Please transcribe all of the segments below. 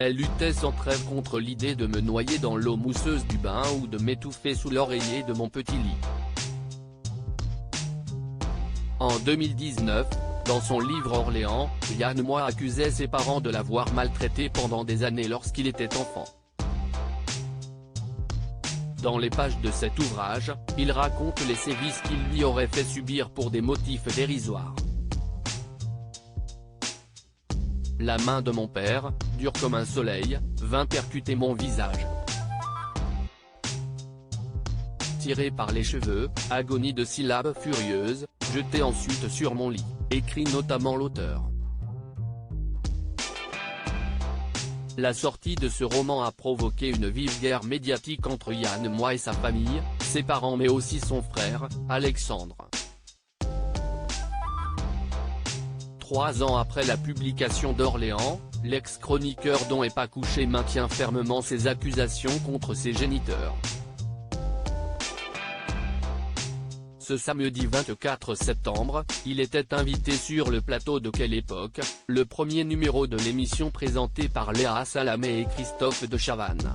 Elle luttait sans trêve contre l'idée de me noyer dans l'eau mousseuse du bain ou de m'étouffer sous l'oreiller de mon petit lit. En 2019, dans son livre Orléans, Yann Moix accusait ses parents de l'avoir maltraité pendant des années lorsqu'il était enfant. Dans les pages de cet ouvrage, il raconte les sévices qu'il lui aurait fait subir pour des motifs dérisoires. La main de mon père, dure comme un soleil, vint percuter mon visage. Tiré par les cheveux, agonie de syllabes furieuses, jeté ensuite sur mon lit, écrit notamment l'auteur. La sortie de ce roman a provoqué une vive guerre médiatique entre Yann Moix et sa famille, ses parents mais aussi son frère, Alexandre. 3 ans après la publication d'Orléans, l'ex-chroniqueur dont est pas couché maintient fermement ses accusations contre ses géniteurs. Ce samedi 24 septembre, il était invité sur le plateau de Quelle époque, le premier numéro de l'émission présentée par Léa Salamé et Christophe de Chavannes.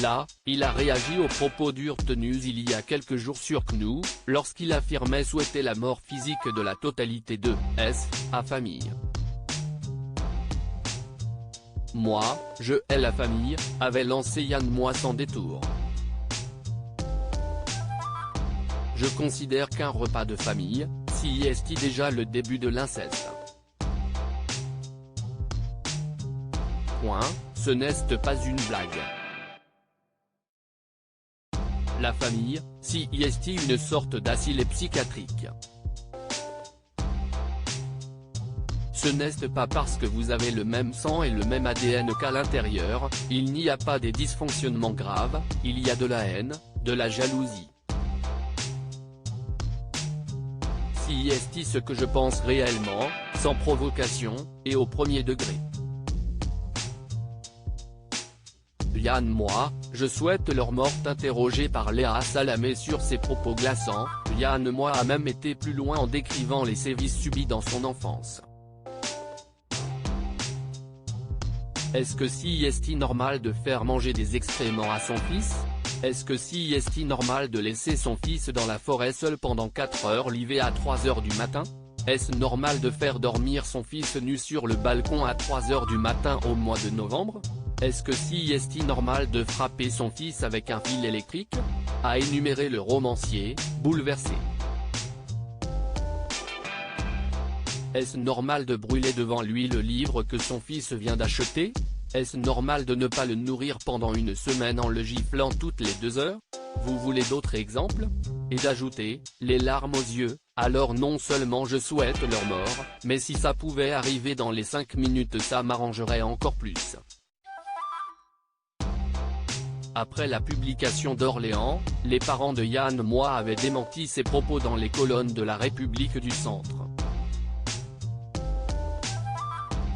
Là, il a réagi aux propos durs tenus il y a quelques jours sur CNews, lorsqu'il affirmait souhaiter la mort physique de la totalité de sa famille. Moi, je hais la famille, avait lancé Yann Moix sans détour. Je considère qu'un repas de famille, si est déjà le début de l'inceste. Point, ce n'est pas une blague. La famille, si est une sorte d'asile psychiatrique. Ce n'est pas parce que vous avez le même sang et le même ADN qu'à l'intérieur, il n'y a pas des dysfonctionnements graves, il y a de la haine, de la jalousie. Si est ce que je pense réellement, sans provocation, et au premier degré. Yann Moix, je souhaite leur mort. Interrogé par Léa Salamé sur ses propos glaçants, Yann Moix a même été plus loin en décrivant les sévices subis dans son enfance. Est-ce que si est normal de faire manger des excréments à son fils? Est-ce que si est normal de laisser son fils dans la forêt seul pendant 4 heures l'hiver à 3 heures du matin? Est-ce normal de faire dormir son fils nu sur le balcon à 3 heures du matin au mois de novembre? Est-ce que si est normal de frapper son fils avec un fil électrique? A énuméré le romancier, bouleversé. Est-ce normal de brûler devant lui le livre que son fils vient d'acheter? Est-ce normal de ne pas le nourrir pendant une semaine en le giflant toutes les 2 heures? Vous voulez d'autres exemples? Et d'ajouter, les larmes aux yeux, alors non seulement je souhaite leur mort, mais si ça pouvait arriver dans les 5 minutes ça m'arrangerait encore plus. Après la publication d'Orléans, les parents de Yann Moix avaient démenti ces propos dans les colonnes de La République du Centre.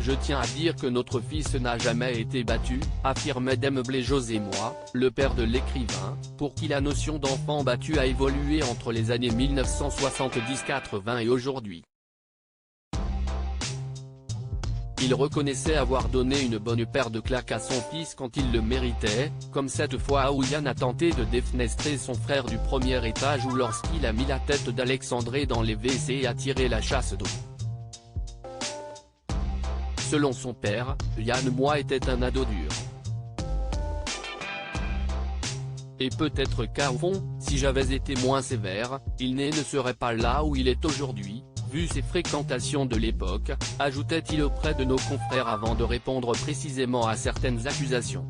Je tiens à dire que notre fils n'a jamais été battu, affirmait Demblé José Moix, le père de l'écrivain, pour qui la notion d'enfant battu a évolué entre les années 1970-80 et aujourd'hui. Il reconnaissait avoir donné une bonne paire de claques à son fils quand il le méritait, comme cette fois où Yann a tenté de défenestrer son frère du premier étage ou lorsqu'il a mis la tête d'Alexandre dans les WC et a tiré la chasse d'eau. Selon son père, Yann Moix était un ado dur. Et peut-être qu'au fond, si j'avais été moins sévère, il ne serait pas là où il est aujourd'hui, vu ses fréquentations de l'époque, ajoutait-il auprès de nos confrères avant de répondre précisément à certaines accusations.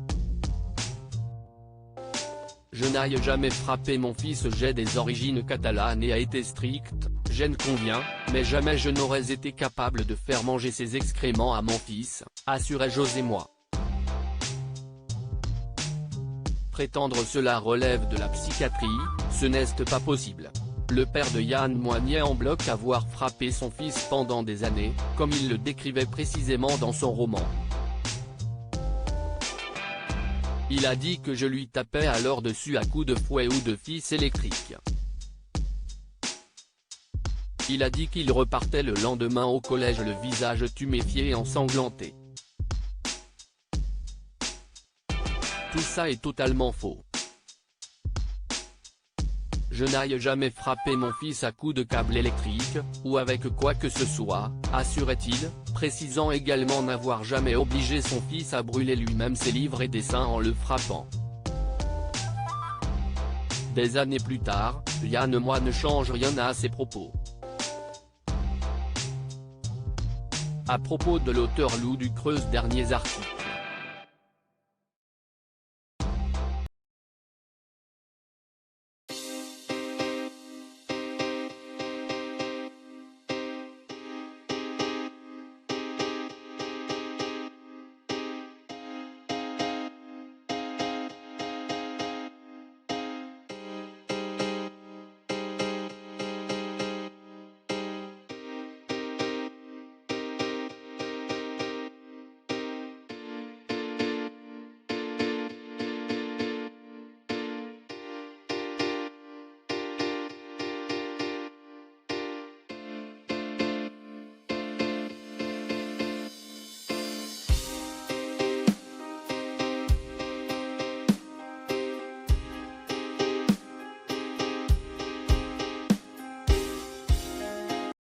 Je n'aille jamais frappé mon fils, j'ai des origines catalanes et a été strict, j'en conviens, mais jamais je n'aurais été capable de faire manger ses excréments à mon fils, assurait José Moix. Prétendre cela relève de la psychiatrie, ce n'est pas possible. Le père de Yann Moix niait en bloc avoir frappé son fils pendant des années, comme il le décrivait précisément dans son roman. Il a dit que je lui tapais alors dessus à coups de fouet ou de fils électriques. Il a dit qu'il repartait le lendemain au collège le visage tuméfié et ensanglanté. Tout ça est totalement faux. Je n'aille jamais frapper mon fils à coups de câble électrique, ou avec quoi que ce soit, assurait-il, précisant également n'avoir jamais obligé son fils à brûler lui-même ses livres et dessins en le frappant. Des années plus tard, Yann Moix ne change rien à ses propos. À propos de l'auteur Lou Ducreuse, derniers articles.